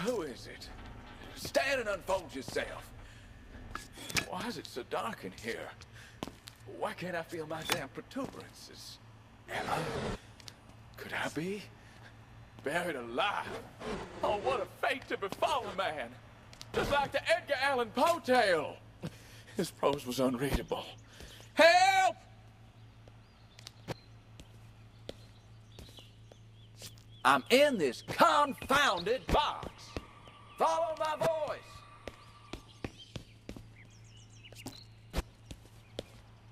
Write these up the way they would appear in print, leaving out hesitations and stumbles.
Who is it? Stand and unfold yourself. Why is it so dark in here? Why can't I feel my damn protuberances? Ella? Could I be buried alive? Oh, what a fate to befall a man! Just like the Edgar Allan Poe tale. His prose was unreadable. Help! I'm in this confounded box. Follow my voice.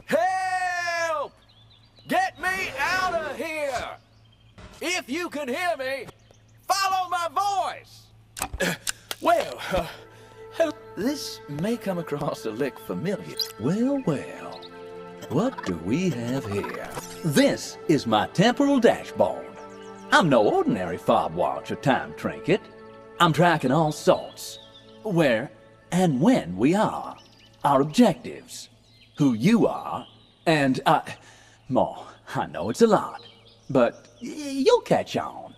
Help! Get me out of here! If you can hear me, follow my voice! This may come across a lick familiar. Well, what do we have here? This is my temporal dashboard. I'm no ordinary fob watch or time trinket. I'm tracking all sorts. Where and when we are. Our objectives. Who you are. And more. I know it's a lot. But you'll catch on.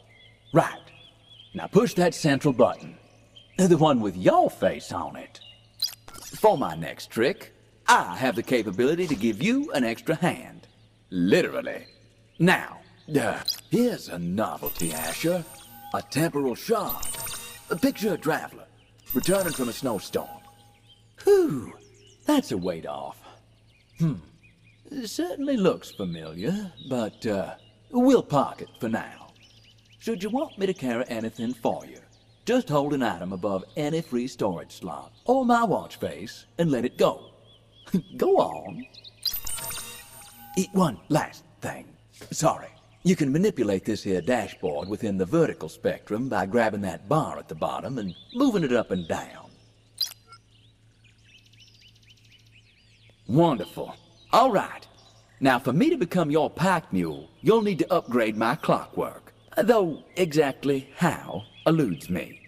Right. Now push that central button. The one with your face on it. For my next trick, I have the capability to give you an extra hand. Literally. Now, here's a novelty, Asher. A temporal shard. Picture a traveler, returning from a snowstorm. Whew, that's a weight off. It certainly looks familiar, but we'll park it for now. Should you want me to carry anything for you, just hold an item above any free storage slot, or my watch face, and let it go. Go on. One last thing. Sorry. You can manipulate this here dashboard within the vertical spectrum by grabbing that bar at the bottom and moving it up and down. Wonderful. All right. Now, for me to become your pack mule, you'll need to upgrade my clockwork. Though exactly how eludes me.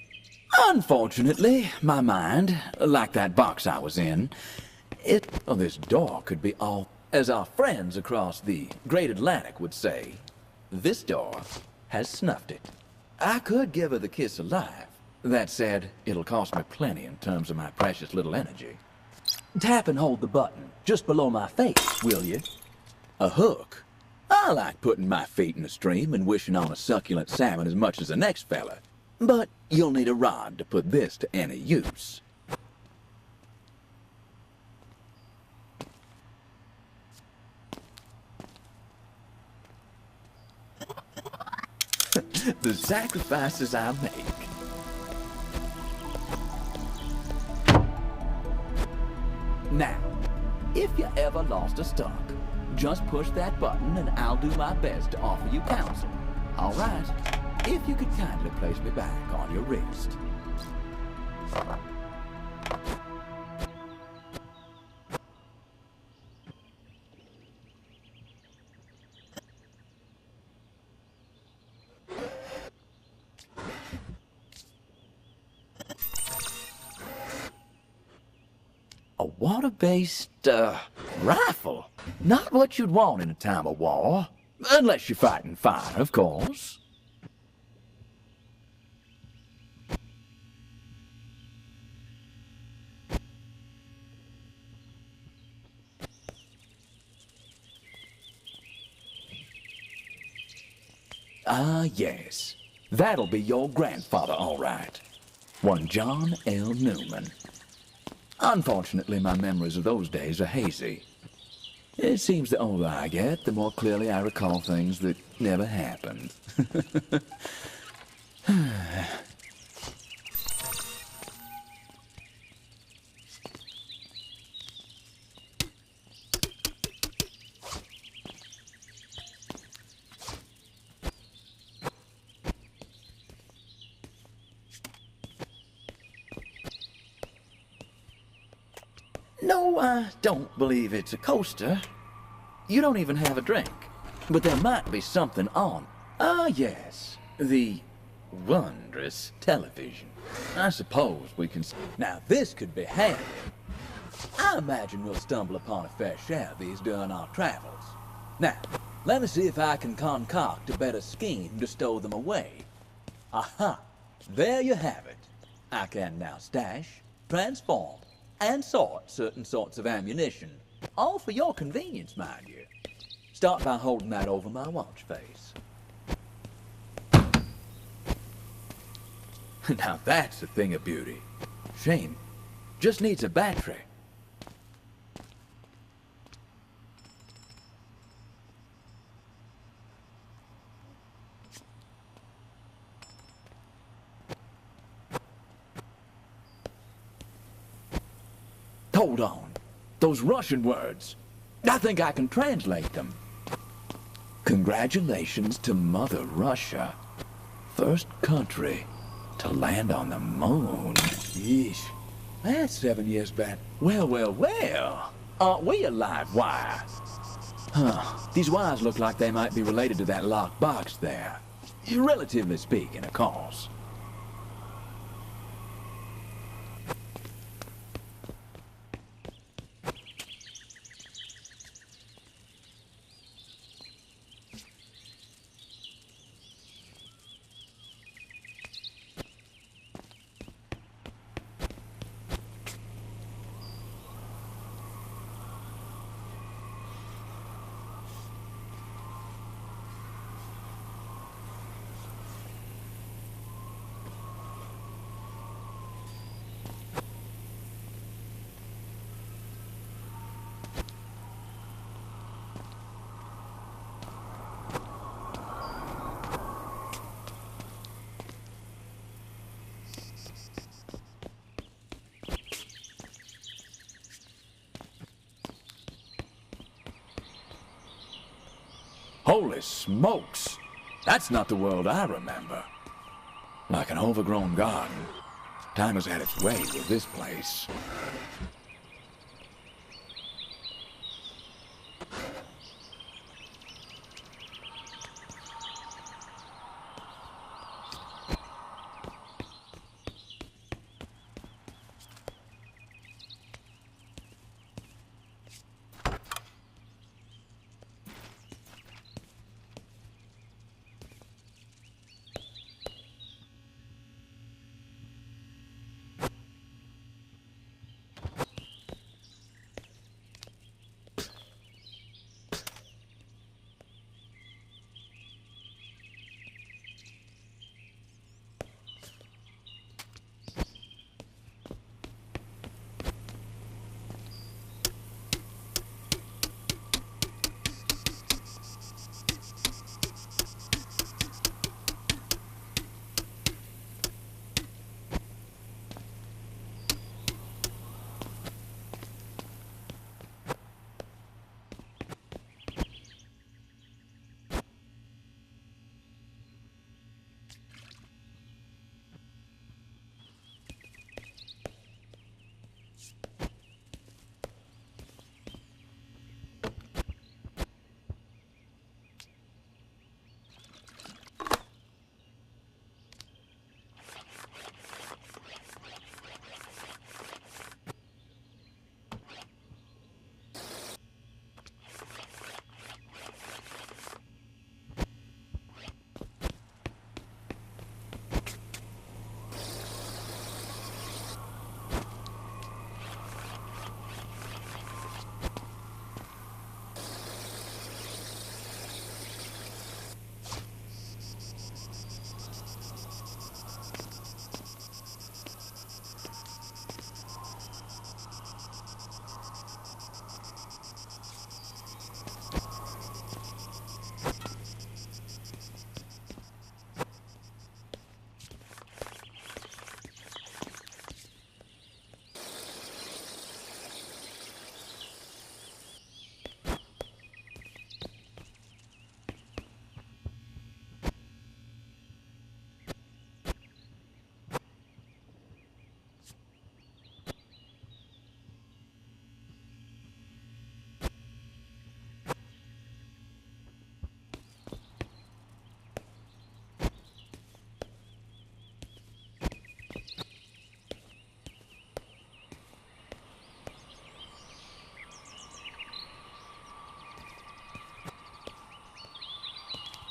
Unfortunately, my mind, like that box I was in, this door could be all, as our friends across the Great Atlantic would say, this door has snuffed it. I could give her the kiss alive. That said, it'll cost me plenty in terms of my precious little energy. Tap and hold the button just below my face, will you? A hook? I like putting my feet in the stream and wishing on a succulent salmon as much as the next fella. But you'll need a rod to put this to any use. The sacrifices I make. Now, if you ever lost a stock, just push that button and I'll do my best to offer you counsel. All right, if you could kindly place me back on your wrist. A water-based, rifle. Not what you'd want in a time of war. Unless you're fighting fire, of course. Ah, yes. That'll be your grandfather, all right. One John L. Newman. Unfortunately, my memories of those days are hazy. It seems the older I get, the more clearly I recall things that never happened. No, I don't believe it's a coaster. You don't even have a drink. But there might be something on. Ah, yes. The wondrous television. I suppose we can... Now, this could be handy. I imagine we'll stumble upon a fair share of these during our travels. Now, let me see if I can concoct a better scheme to stow them away. Aha! There you have it. I can now stash, transform, and sort certain sorts of ammunition, all for your convenience, mind you. Start by holding that over my watch face. Now that's a thing of beauty. Shame. Just needs a battery. Hold on. Those Russian words. I think I can translate them. Congratulations to Mother Russia. First country to land on the moon. Yeesh. That's 7 years back. Well, well, well. Aren't we a live wire? Huh. These wires look like they might be related to that locked box there. Relatively speaking, of course. Holy smokes! That's not the world I remember. Like an overgrown garden. Time has had its way with this place.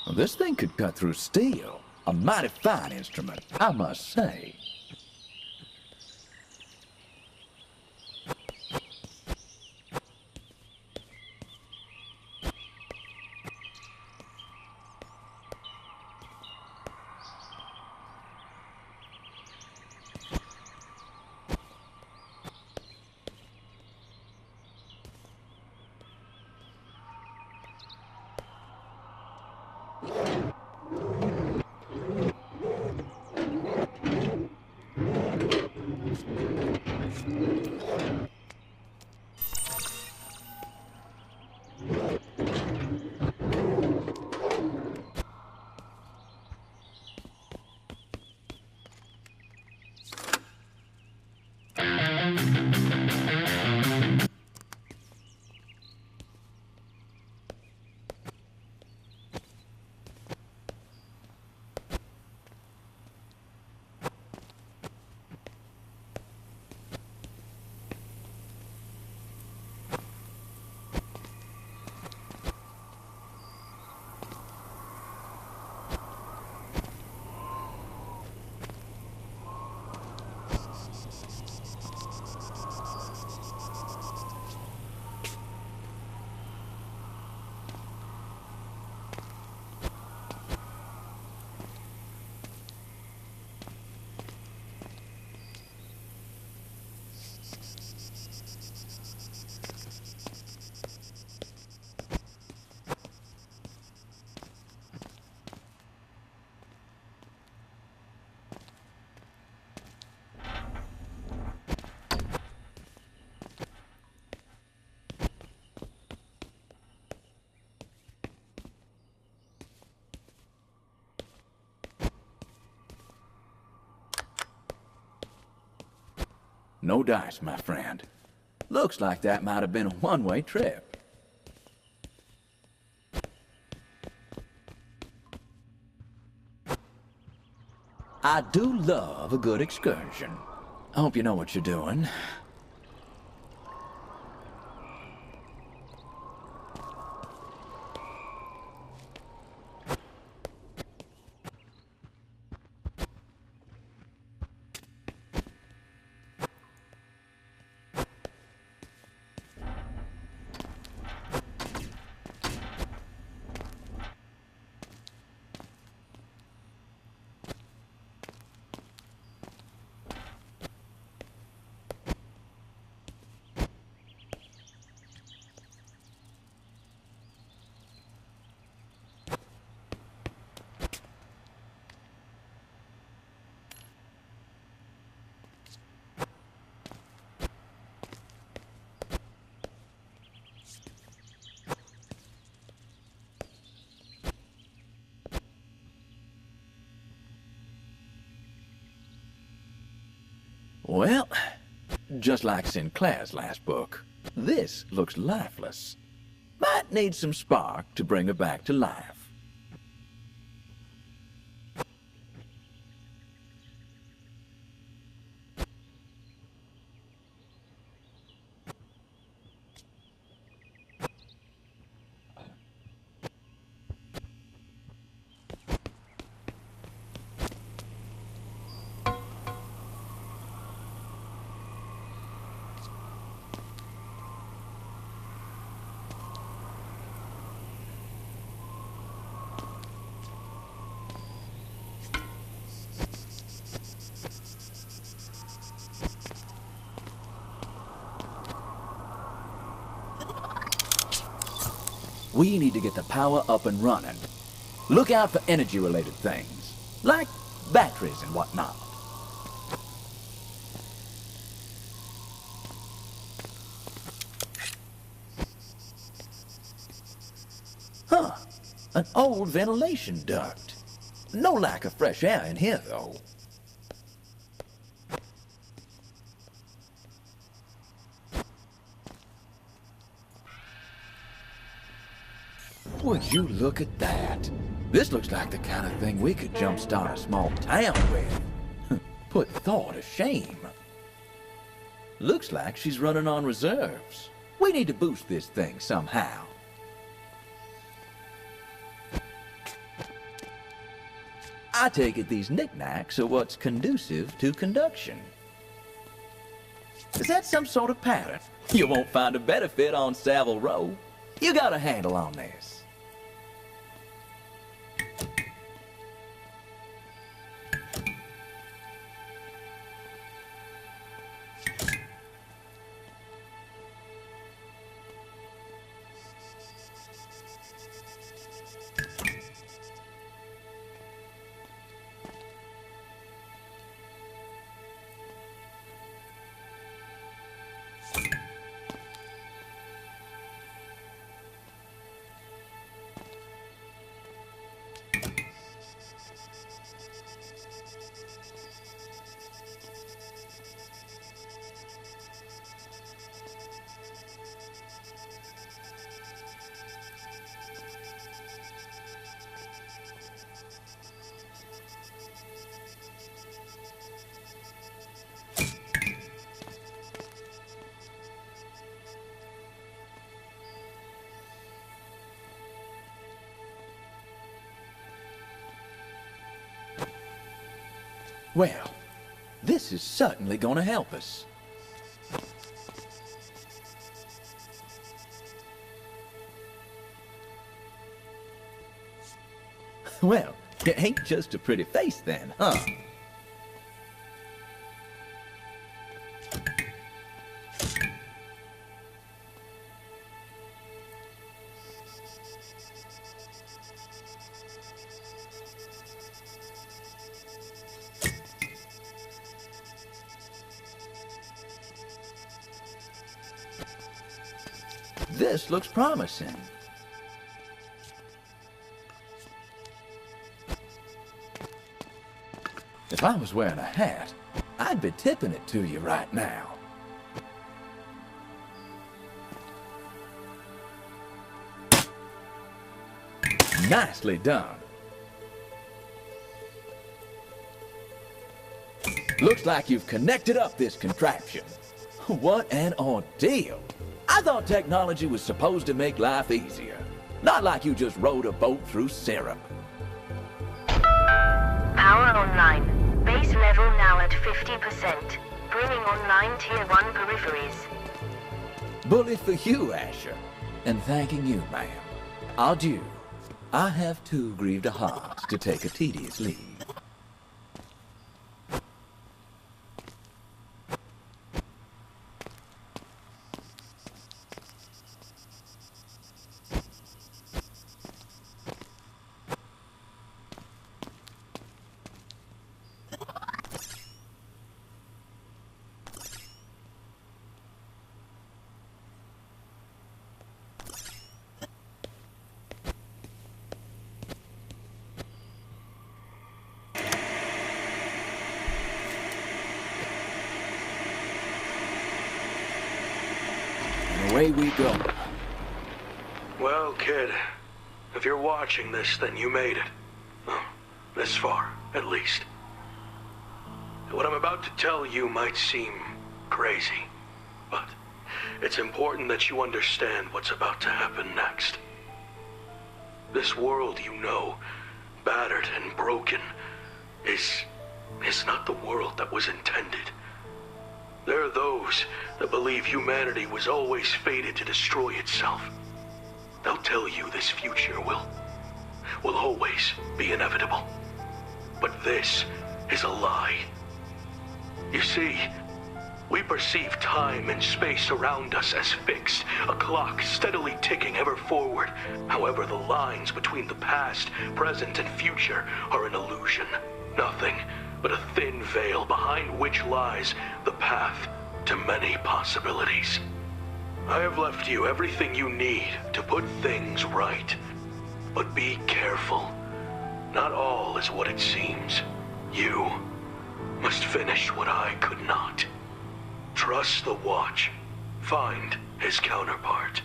Well, this thing could cut through steel. A mighty fine instrument, I must say. no dice, my friend. Looks like that might have been a one-way trip. I do love a good excursion. I hope you know what you're doing. Well, just like Sinclair's last book, this looks lifeless. Might need some spark to bring her back to life. We need to get the power up and running. Look out for energy-related things, like batteries and whatnot. Huh, an old ventilation duct. No lack of fresh air in here, though. Would you look at that? This looks like the kind of thing we could jumpstart a small town with. Put Thor to shame. Looks like she's running on reserves. We need to boost this thing somehow. I take it these knickknacks are what's conducive to conduction. Is that some sort of pattern? You won't find a better fit on Savile Row. You got a handle on this. Well, this is certainly gonna help us. Well, it ain't just a pretty face then, huh? This looks promising. If I was wearing a hat, I'd be tipping it to you right now. Nicely done. Looks like you've connected up this contraption. What an ordeal. I thought technology was supposed to make life easier. Not like you just rode a boat through syrup. Power online. Base level now at 50%. Bringing online Tier 1 peripheries. Bully for you, Asher. And thanking you, ma'am. Adieu. I have too grieved a heart to take a tedious leave. Away we go. Well, kid, if you're watching this, then you made it. Well, this far, at least. What I'm about to tell you might seem crazy, but it's important that you understand what's about to happen next. This world you know, battered and broken, is not the world that was intended. There are those that believe humanity was always fated to destroy itself. They'll tell you this future will always be inevitable. But this is a lie. You see, we perceive time and space around us as fixed, a clock steadily ticking ever forward. However, the lines between the past, present, and future are an illusion. Nothing but a thin veil behind which lies the path to many possibilities. I have left you everything you need to put things right. But be careful. Not all is what it seems. You must finish what I could not. Trust the Watch. Find his counterpart.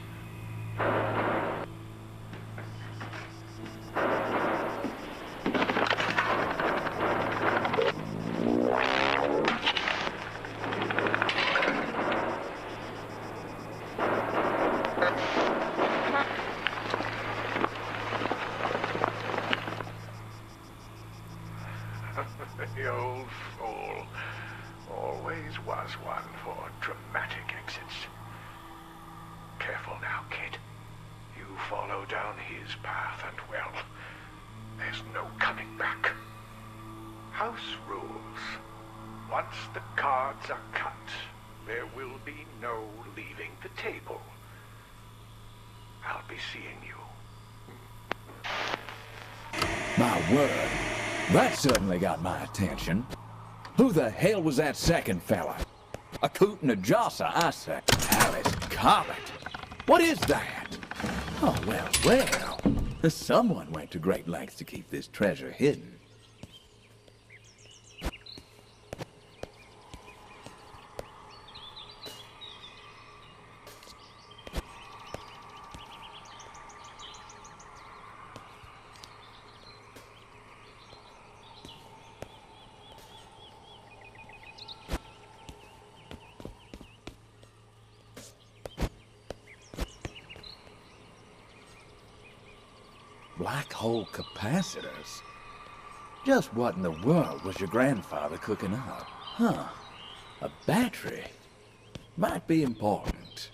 The old fool. Always was one for dramatic exits. Careful now, kid. You follow down his path and, well, there's no coming back. House rules. Once the cards are cut, there will be no leaving the table. I'll be seeing you. My word, that certainly got my attention. Who the hell was that second fella? A coot and a josser, I say. Alice Comet. What is that? Oh, well. Someone went to great lengths to keep this treasure hidden. Black hole capacitors? Just what in the world was your grandfather cooking up? Huh. A battery? Might be important.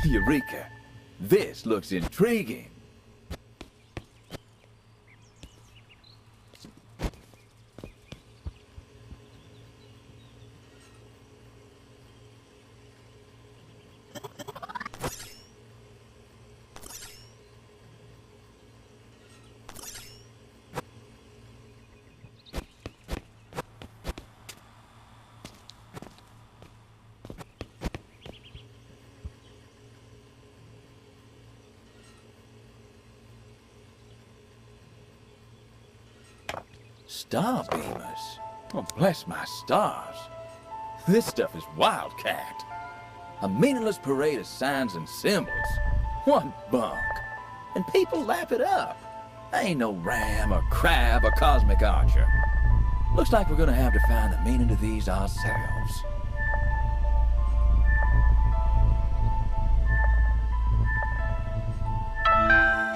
Eureka! This looks intriguing. Star beamers? Oh, bless my stars. This stuff is wildcat. A meaningless parade of signs and symbols. What bunk. And people lap it up. I ain't no ram or crab or cosmic archer. Looks like we're gonna have to find the meaning to these ourselves.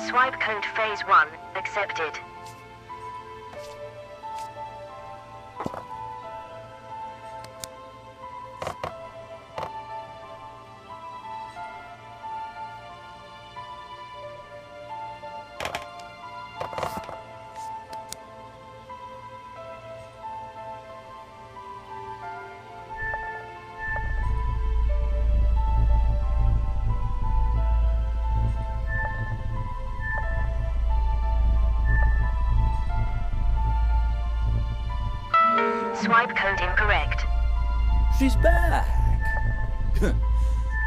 Swipe code phase 1 accepted. Swipe code incorrect. She's back.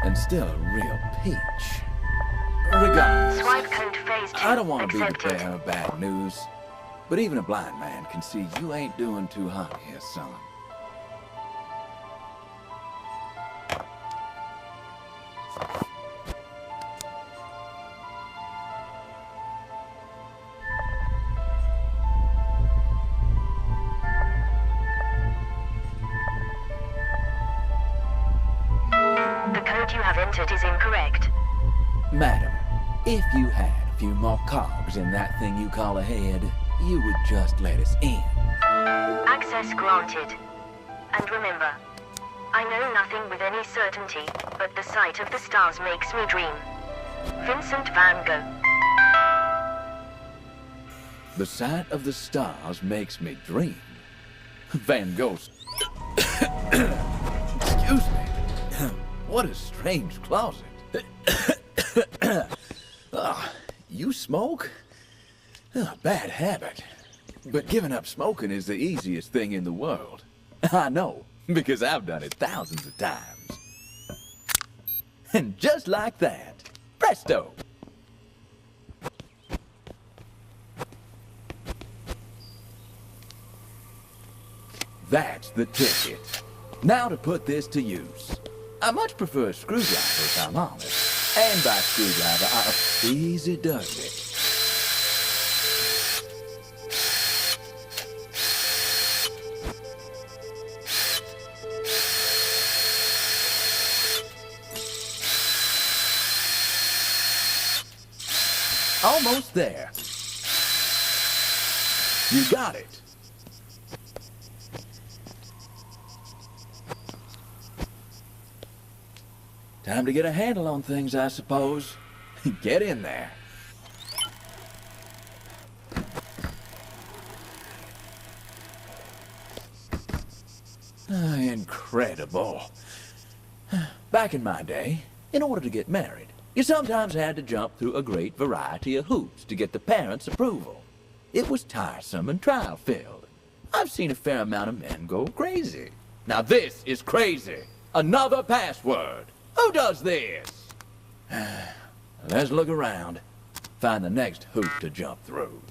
And still a real peach. Regardless, Swipe code phase 2 I don't want to be the accepted. bearer of bad news, but even a blind man can see you ain't doing too hot here, son. The code you have entered is incorrect. Madam, if you had a few more cogs in that thing you call a head, you would just let us in. Access granted. And remember, I know nothing with any certainty, but the sight of the stars makes me dream. Vincent van Gogh. The sight of the stars makes me dream. Van Gogh. Excuse me. What a strange closet. You smoke? Bad habit. But giving up smoking is the easiest thing in the world. I know, because I've done it thousands of times. And just like that, presto! That's the ticket. Now to put this to use. I much prefer a screwdriver, if I'm honest. And by screwdriver, easy does it. Almost there. You got it. Time to get a handle on things, I suppose. Get in there. Incredible. Back in my day, in order to get married, you sometimes had to jump through a great variety of hoops to get the parents' approval. It was tiresome and trial-filled. I've seen a fair amount of men go crazy. Now this is crazy. Another password. Who does this? Let's look around. Find the next hoop to jump through.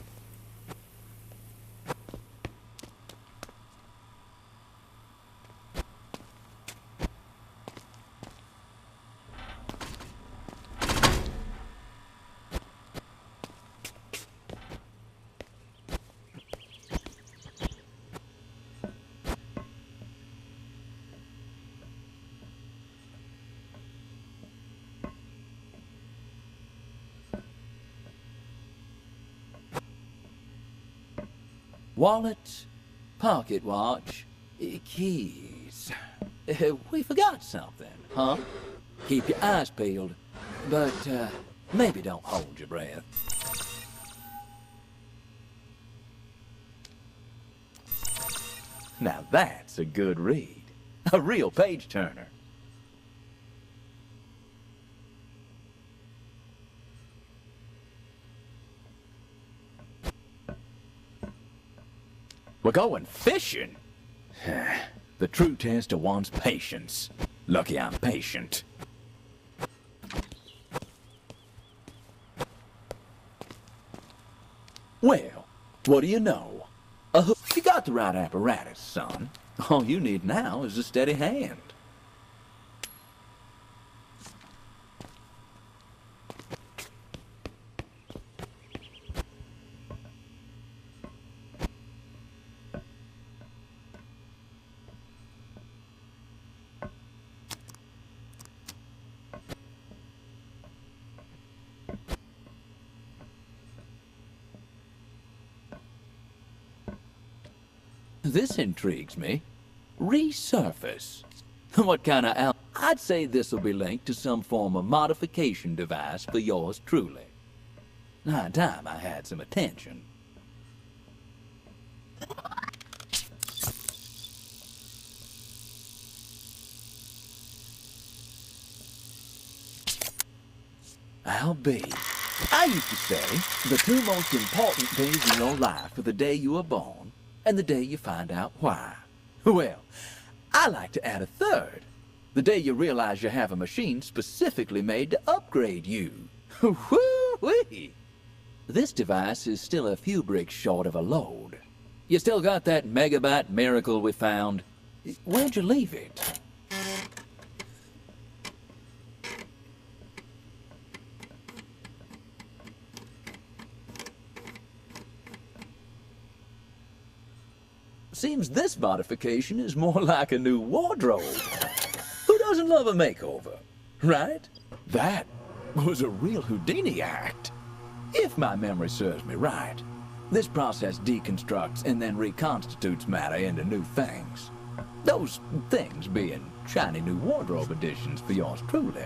Wallet, pocket watch, keys. We forgot something, huh? Keep your eyes peeled. but maybe don't hold your breath. Now that's a good read. A real page-turner. We're going fishing? The true test of one's patience. Lucky I'm patient. Well, what do you know? A hook. You got the right apparatus, son. All you need now is a steady hand. This intrigues me. Resurface. What kind of I'd say this'll be linked to some form of modification device for yours truly. High time I had some attention. I'll be. I used to say the two most important days in your life are the day you were born and the day you find out why. Well, I like to add a third. The day you realize you have a machine specifically made to upgrade you. Woo-wee! This device is still a few bricks short of a load. You still got that megabyte miracle we found. Where'd you leave it? Seems this modification is more like a new wardrobe. Who doesn't love a makeover, right? That was a real Houdini act. If my memory serves me right, this process deconstructs and then reconstitutes matter into new things. Those things being shiny new wardrobe additions for yours truly.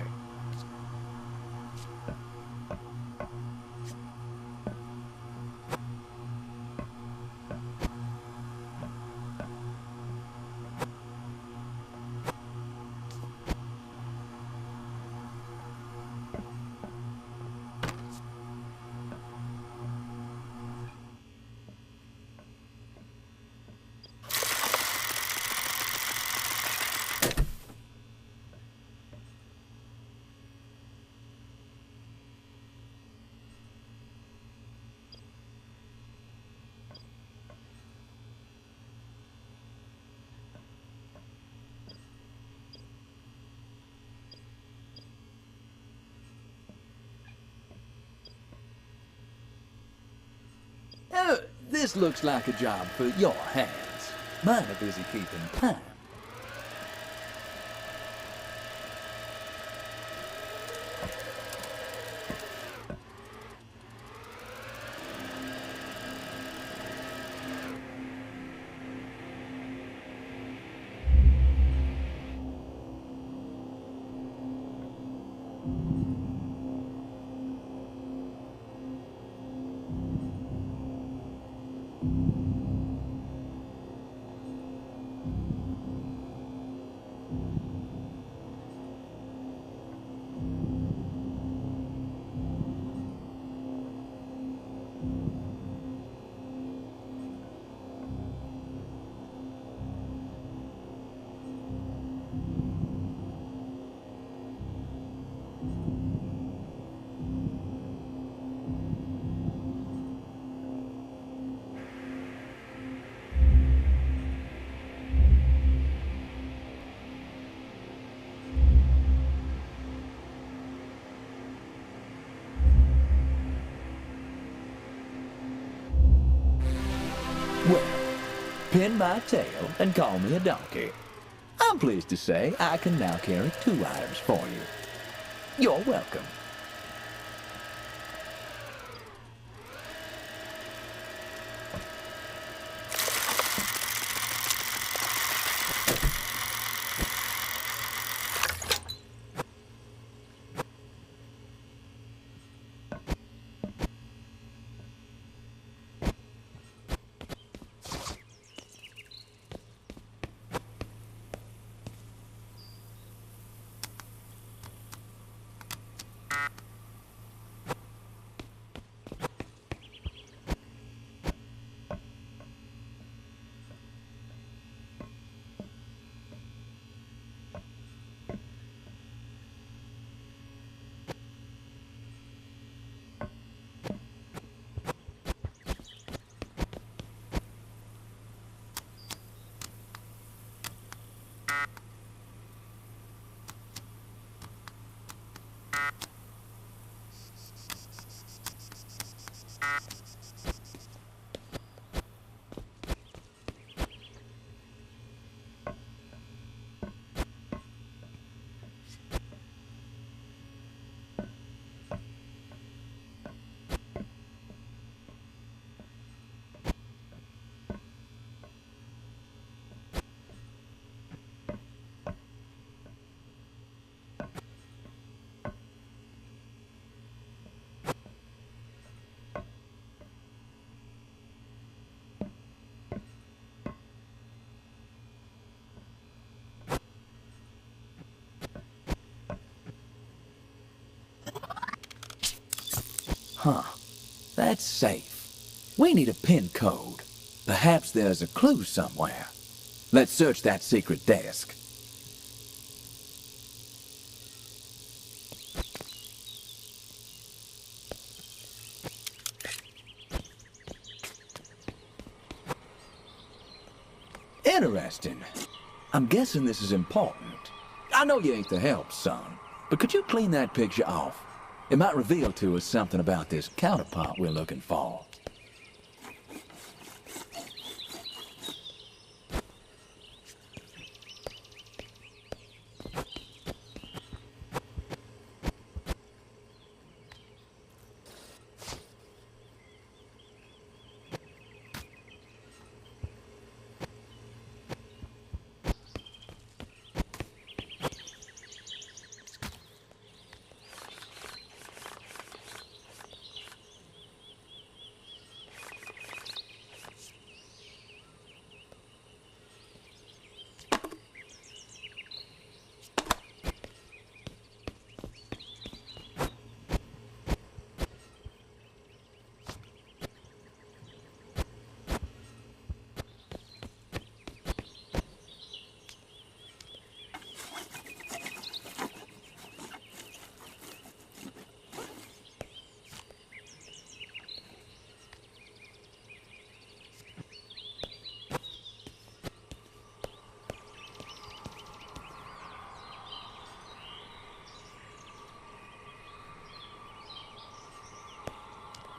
This looks like a job for your hands. Mine are busy keeping time. Well, pin my tail and call me a donkey. I'm pleased to say I can now carry 2 items for you. You're welcome. That's safe. We need a PIN code. Perhaps there's a clue somewhere. Let's search that secret desk. Interesting. I'm guessing this is important. I know you ain't the help, son, but could you clean that picture off? It might reveal to us something about this counterpart we're looking for.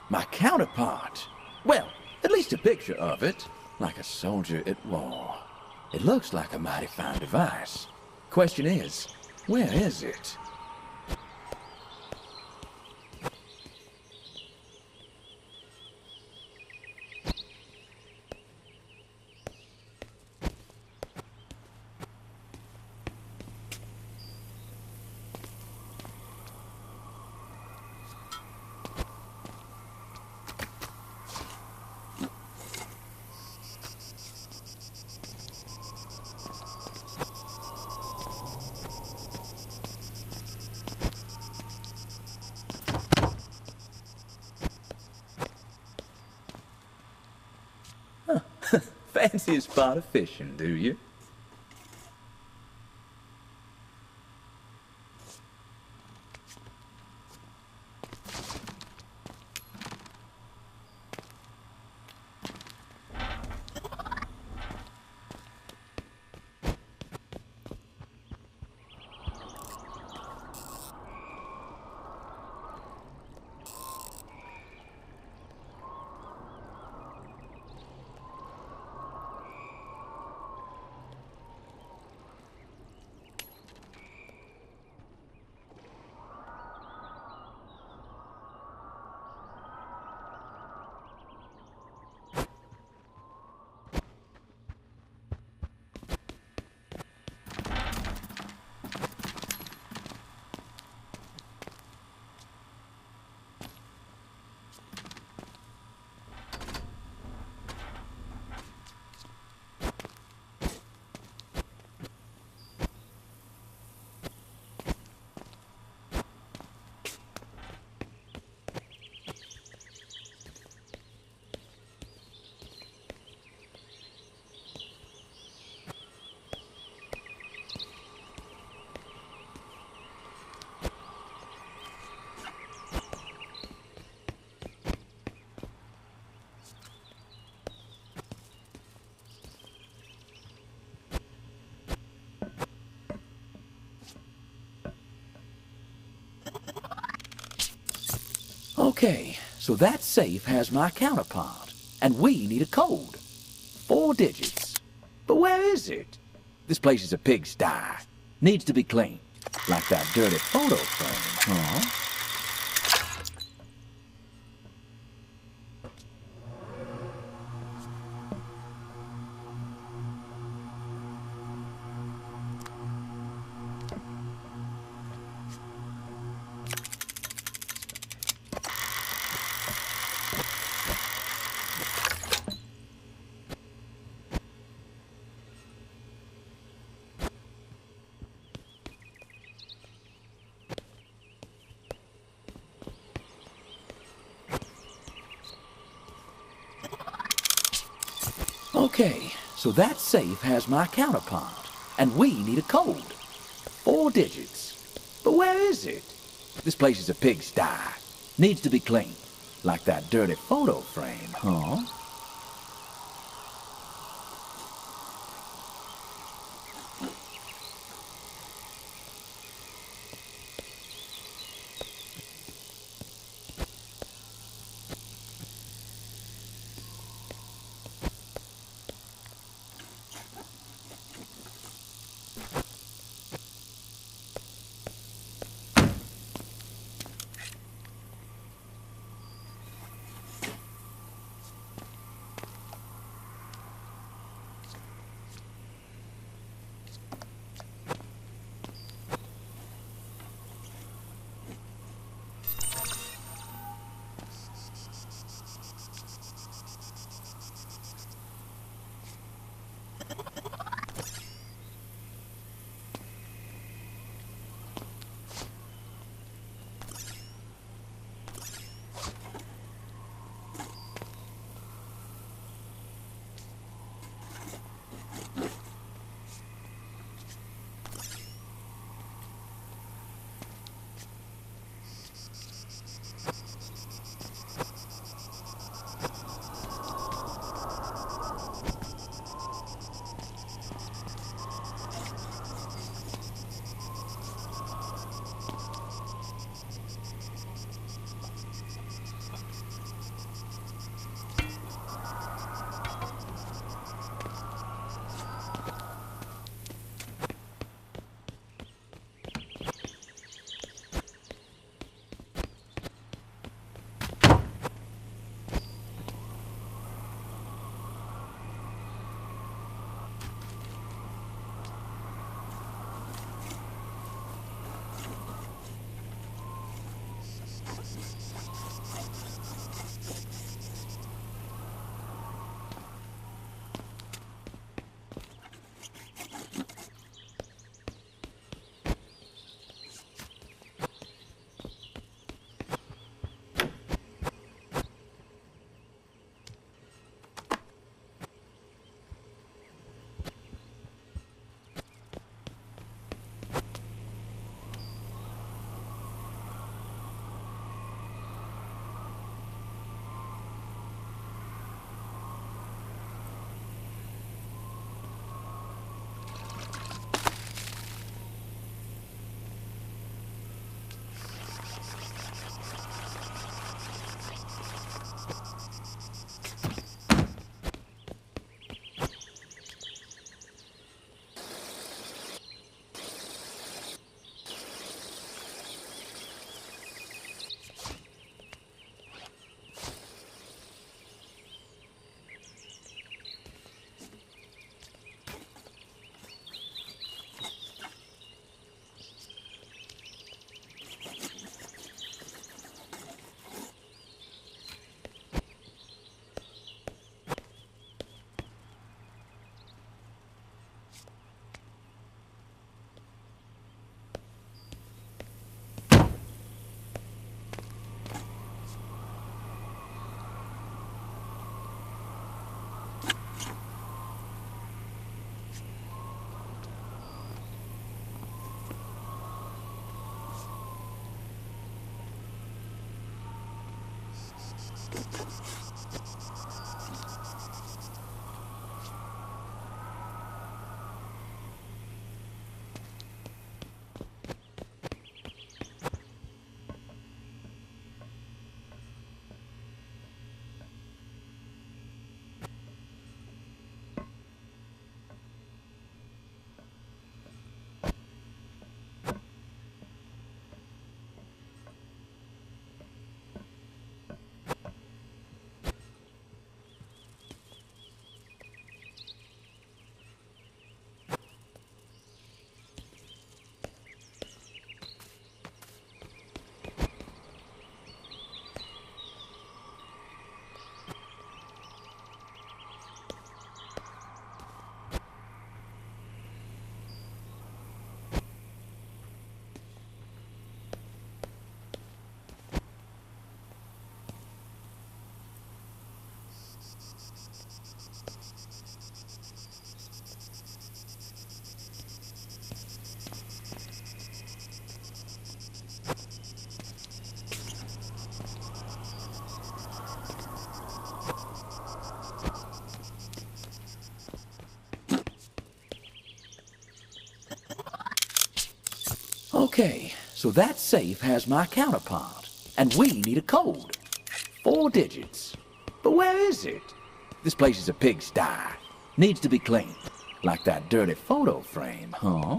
My counterpart? Well, at least a picture of it. Like a soldier at war. It looks like a mighty fine device. Question is, where is it? Fancy a spot of fishing, do you? Okay, so that safe has my counterpart, and we need a code. 4 digits. But where is it? This place is a pigsty. Needs to be cleaned. Like that dirty photo frame, huh? Okay, so that safe has my counterpart, and we need a code. 4 digits. But where is it? This place is a pigsty. Needs to be cleaned. Like that dirty photo frame, huh? Okay, so that safe has my counterpart, and we need a code. 4 digits. But where is it? This place is a pigsty. Needs to be cleaned. Like that dirty photo frame, huh?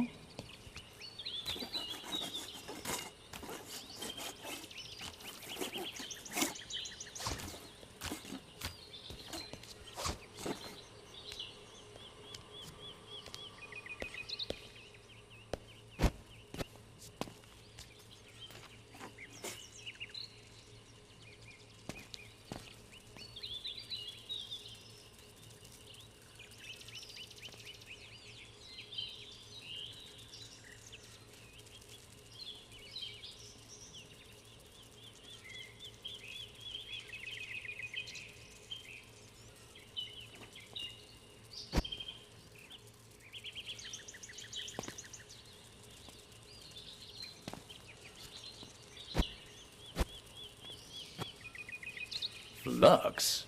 Flux?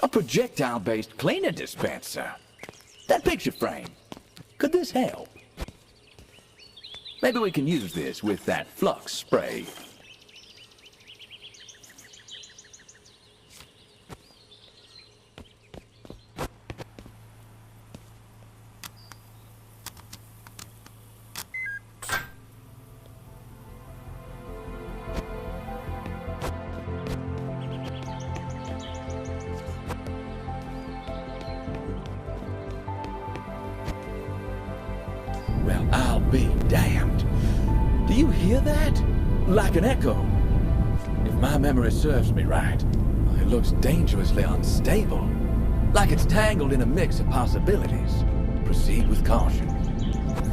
A projectile-based cleaner dispenser. That picture frame. Could this help? Maybe we can use this with that flux spray. Well, I'll be damned. Do you hear that? Like an echo. If my memory serves me right, it looks dangerously unstable. Like it's tangled in a mix of possibilities. Proceed with caution.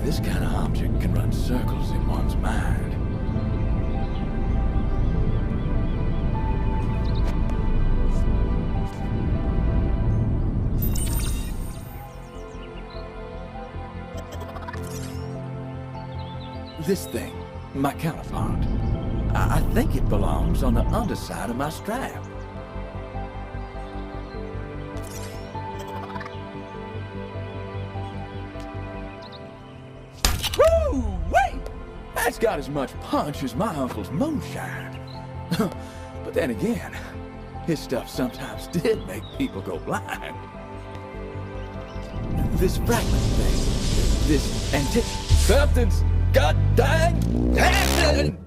This kind of object can run circles in one's mind. This thing, my counterpart, I think it belongs on the underside of my strap. Woo! Wait! That's got as much punch as my uncle's moonshine. But then again, his stuff sometimes did make people go blind. This fragment thing, this antique... Something's god dang happened!